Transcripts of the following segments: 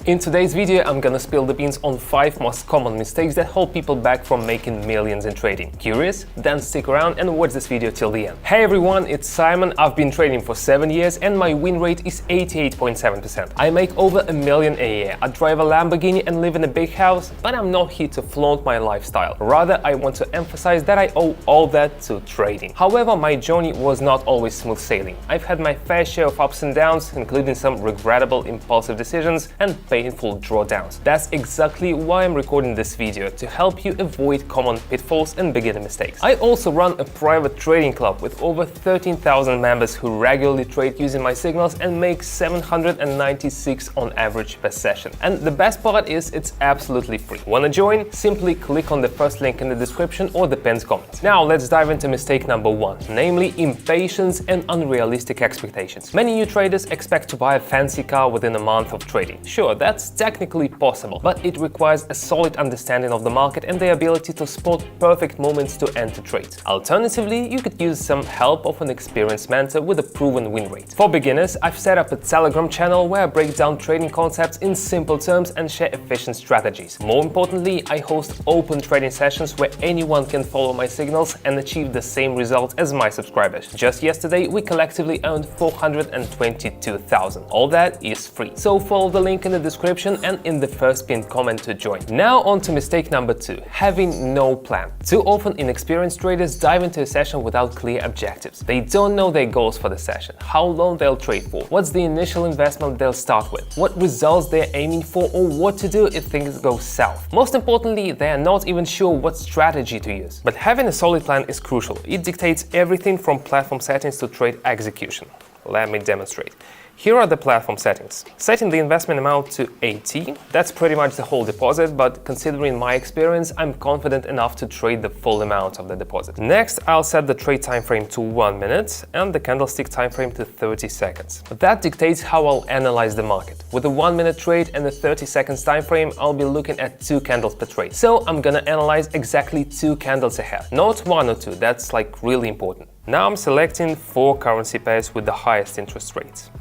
In today's video, I'm gonna spill the beans on 5 most common mistakes that hold people back from making millions in trading. Curious? Then stick around and watch this video till the end. Hey everyone, it's Simon. I've been trading for 7 years and my win rate is 88.7%. I make over $1 million a year. I drive a Lamborghini and live in a big house, but I'm not here to flaunt my lifestyle. Rather, I want to emphasize that I owe all that to trading. However, my journey was not always smooth sailing. I've had my fair share of ups and downs, including some regrettable impulsive decisions and painful drawdowns. That's exactly why I'm recording this video, to help you avoid common pitfalls and beginner mistakes. I also run a private trading club with over 13,000 members who regularly trade using my signals and make 796 on average per session. And the best part is it's absolutely free. Wanna join? Simply click on the first link in the description or the pinned comment. Now let's dive into mistake number 1, namely impatience and unrealistic expectations. Many new traders expect to buy a fancy car within a month of trading. Sure, that's technically possible, but it requires a solid understanding of the market and the ability to spot perfect moments to enter trades. Alternatively, you could use some help of an experienced mentor with a proven win rate. For beginners, I've set up a Telegram channel where I break down trading concepts in simple terms and share efficient strategies. More importantly, I host open trading sessions where anyone can follow my signals and achieve the same results as my subscribers. Just yesterday, we collectively earned 422,000. All that is free. So follow the link in the description and in the first pinned comment to join. Now on to mistake number 2, having no plan. Too often inexperienced traders dive into a session without clear objectives. They don't know their goals for the session, how long they'll trade for, what's the initial investment they'll start with, what results they're aiming for, or what to do if things go south. Most importantly, they are not even sure what strategy to use. But having a solid plan is crucial. It dictates everything from platform settings to trade execution. Let me demonstrate. Here are the platform settings. Setting the investment amount to 80, that's pretty much the whole deposit, but considering my experience, I'm confident enough to trade the full amount of the deposit. Next, I'll set the trade time frame to 1 minute and the candlestick time frame to 30 seconds. That dictates how I'll analyze the market. With a 1 minute trade and a 30 seconds time frame, I'll be looking at 2 candles per trade. So I'm gonna analyze exactly 2 candles ahead, not 1 or 2, that's like really important. Now I'm selecting 4 currency pairs with the highest interest rates.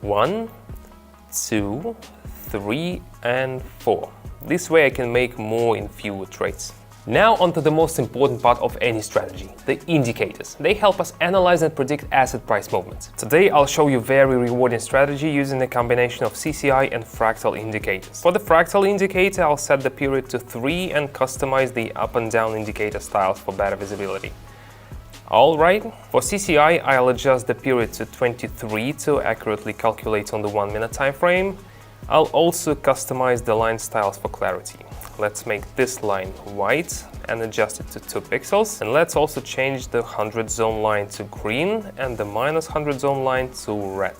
1, 2, 3 and 4. This way I can make more in fewer trades. Now onto the most important part of any strategy, the indicators. They help us analyze and predict asset price movements. Today I'll show you a very rewarding strategy using a combination of CCI and fractal indicators. For the fractal indicator, I'll set the period to 3 and customize the up and down indicator styles for better visibility. Alright, for CCI I'll adjust the period to 23 to accurately calculate on the 1 minute time frame. I'll also customize the line styles for clarity. Let's make this line white and adjust it to 2 pixels. And let's also change the 100 zone line to green and the -100 zone line to red.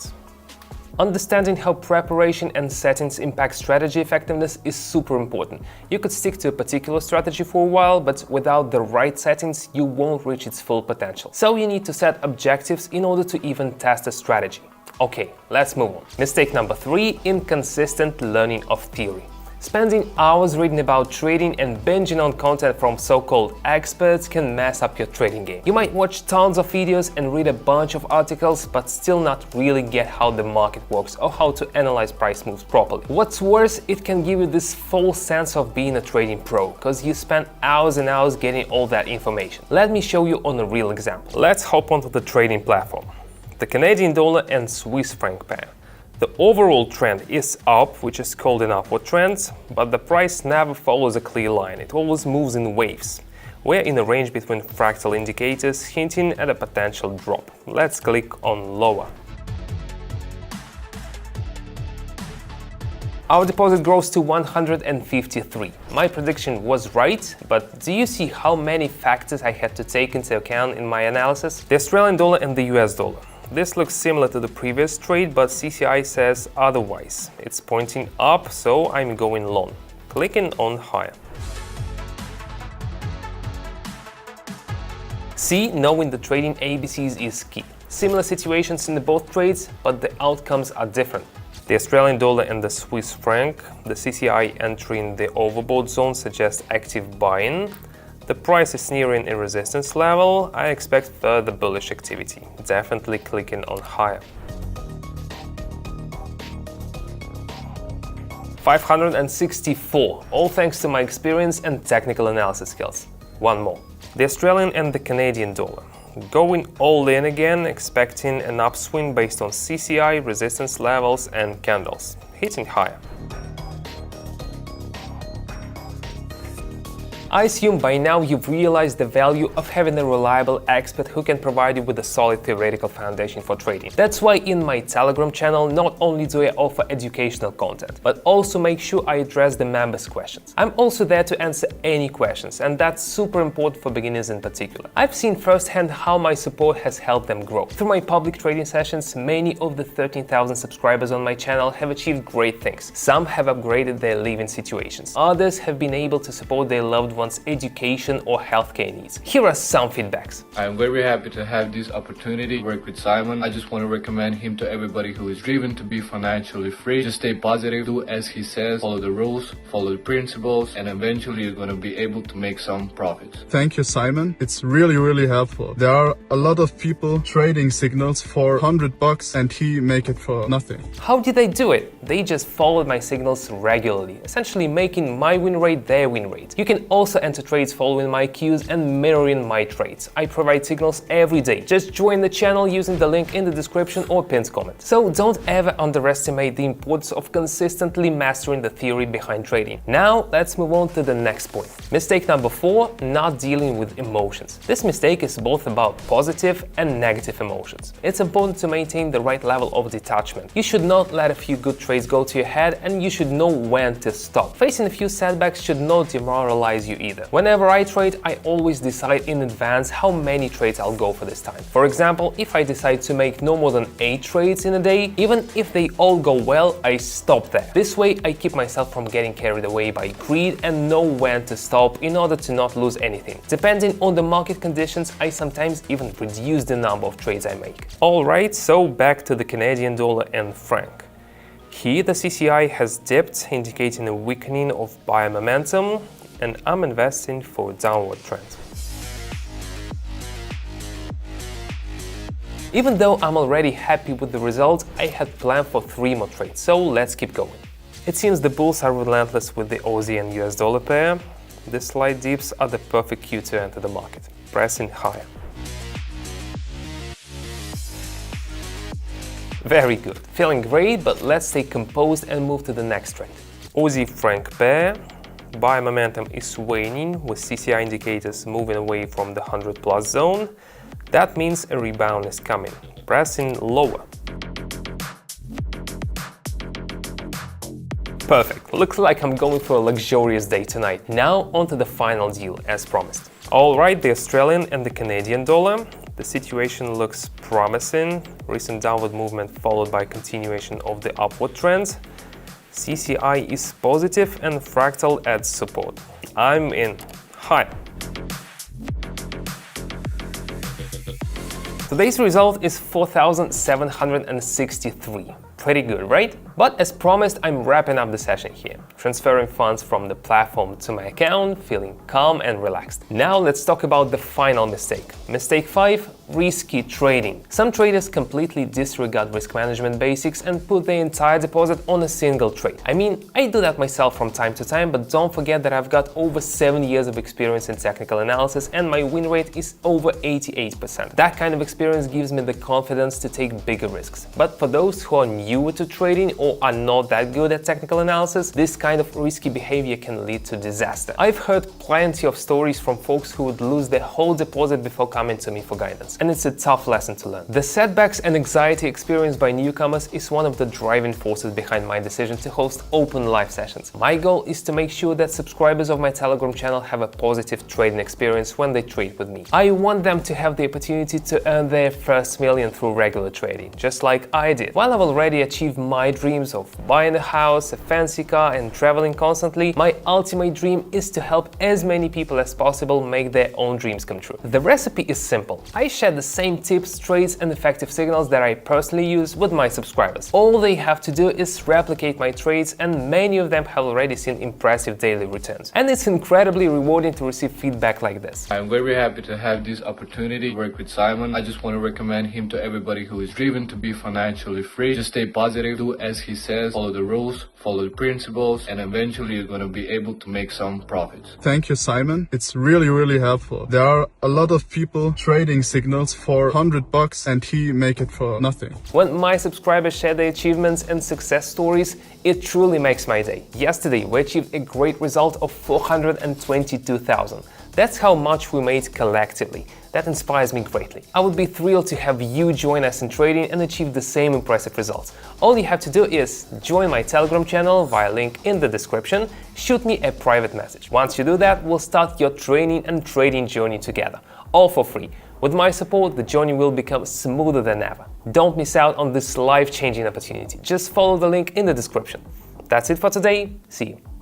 Understanding how preparation and settings impact strategy effectiveness is super important. You could stick to a particular strategy for a while, but without the right settings, you won't reach its full potential. So you need to set objectives in order to even test a strategy. Okay, let's move on. Mistake number 3, inconsistent learning of theory. Spending hours reading about trading and binging on content from so-called experts can mess up your trading game. You might watch tons of videos and read a bunch of articles, but still not really get how the market works or how to analyze price moves properly. What's worse, it can give you this false sense of being a trading pro, because you spend hours and hours getting all that information. Let me show you on a real example. Let's hop onto the trading platform. The Canadian dollar and Swiss franc pair. The overall trend is up, which is called an upward trend, but the price never follows a clear line. It always moves in waves. We're in a range between fractal indicators, hinting at a potential drop. Let's click on lower. Our deposit grows to 153. My prediction was right, but do you see how many factors I had to take into account in my analysis? The Australian dollar and the US dollar. This looks similar to the previous trade, but CCI says otherwise. It's pointing up, so I'm going long. Clicking on higher. See, knowing the trading ABCs is key. Similar situations in both trades, but the outcomes are different. The Australian dollar and the Swiss franc, the CCI entering the overbought zone suggests active buying. The price is nearing a resistance level. I expect further bullish activity. Definitely clicking on higher. 564, all thanks to my experience and technical analysis skills. One more. The Australian and the Canadian dollar. Going all in again, expecting an upswing based on CCI, resistance levels and candles, hitting higher. I assume by now you've realized the value of having a reliable expert who can provide you with a solid theoretical foundation for trading. That's why in my Telegram channel not only do I offer educational content, but also make sure I address the members' questions. I'm also there to answer any questions, and that's super important for beginners in particular. I've seen firsthand how my support has helped them grow. Through my public trading sessions, many of the 13,000 subscribers on my channel have achieved great things. Some have upgraded their living situations. Others have been able to support their loved ones' education or healthcare needs. Here are some feedbacks. I'm very happy to have this opportunity to work with Simon. I just want to recommend him to everybody who is driven to be financially free. Just stay positive, do as he says, follow the rules, follow the principles, and eventually you're going to be able to make some profits. Thank you, Simon. It's really helpful. There are a lot of people trading signals for $100 and he make it for nothing. How did they do it? They just followed my signals regularly, essentially making my win rate their win rate. You can also enter trades following my cues and mirroring my trades. I provide signals every day. Just join the channel using the link in the description or pinned comment. So don't ever underestimate the importance of consistently mastering the theory behind trading. Now let's move on to the next point. Mistake number 4, not dealing with emotions. This mistake is both about positive and negative emotions. It's important to maintain the right level of detachment. You should not let a few good trades go to your head, and you should know when to stop. Facing a few setbacks should not demoralize you either. Whenever I trade, I always decide in advance how many trades I'll go for this time. For example, if I decide to make no more than 8 trades in a day, even if they all go well, I stop there. This way I keep myself from getting carried away by greed and know when to stop in order to not lose anything. Depending on the market conditions, I sometimes even reduce the number of trades I make. Alright, so back to the Canadian dollar and franc. Here the CCI has dipped, indicating a weakening of buyer momentum, and I'm investing for a downward trend. Even though I'm already happy with the result, I had planned for 3 more trades, so let's keep going. It seems the bulls are relentless with the Aussie and US dollar pair. The slight dips are the perfect cue to enter the market, pressing higher. Very good, feeling great, but let's stay composed and move to the next trend. Aussie franc pair. Buyer momentum is waning, with CCI indicators moving away from the 100+ zone. That means a rebound is coming, pressing lower. Perfect, looks like I'm going for a luxurious day tonight. Now onto the final deal, as promised. Alright, the Australian and the Canadian dollar. The situation looks promising. Recent downward movement followed by continuation of the upward trend. CCI is positive and fractal adds support. I'm in. High. Today's result is 4,763. Pretty good, right? But as promised, I'm wrapping up the session here, transferring funds from the platform to my account, feeling calm and relaxed. Now let's talk about the final mistake. Mistake 5, risky trading. Some traders completely disregard risk management basics and put their entire deposit on a single trade. I mean, I do that myself from time to time, but don't forget that I've got over 7 years of experience in technical analysis and my win rate is over 88%. That kind of experience gives me the confidence to take bigger risks. But for those who are newer to trading or are not that good at technical analysis, this kind of risky behavior can lead to disaster. I've heard plenty of stories from folks who would lose their whole deposit before coming to me for guidance, and it's a tough lesson to learn. The setbacks and anxiety experienced by newcomers is one of the driving forces behind my decision to host open live sessions. My goal is to make sure that subscribers of my Telegram channel have a positive trading experience when they trade with me. I want them to have the opportunity to earn their first million through regular trading, just like I did. While I've already achieved my dreams of buying a house, a fancy car and traveling constantly, my ultimate dream is to help as many people as possible make their own dreams come true. The recipe is simple. I share share the same tips, trades and effective signals that I personally use with my subscribers. All they have to do is replicate my trades, and many of them have already seen impressive daily returns. And it's incredibly rewarding to receive feedback like this. I'm very happy to have this opportunity to work with Simon. I just want to recommend him to everybody who is driven to be financially free. Just stay positive, do as he says, follow the rules, follow the principles, and eventually you're going to be able to make some profits. Thank you, Simon. It's really helpful. There are a lot of people trading signals for $100 and he make it for nothing. When my subscribers share their achievements and success stories, it truly makes my day. Yesterday, we achieved a great result of 422,000. That's how much we made collectively. That inspires me greatly. I would be thrilled to have you join us in trading and achieve the same impressive results. All you have to do is join my Telegram channel via link in the description, shoot me a private message. Once you do that, we'll start your training and trading journey together, all for free. With my support, the journey will become smoother than ever. Don't miss out on this life-changing opportunity. Just follow the link in the description. That's it for today. See you.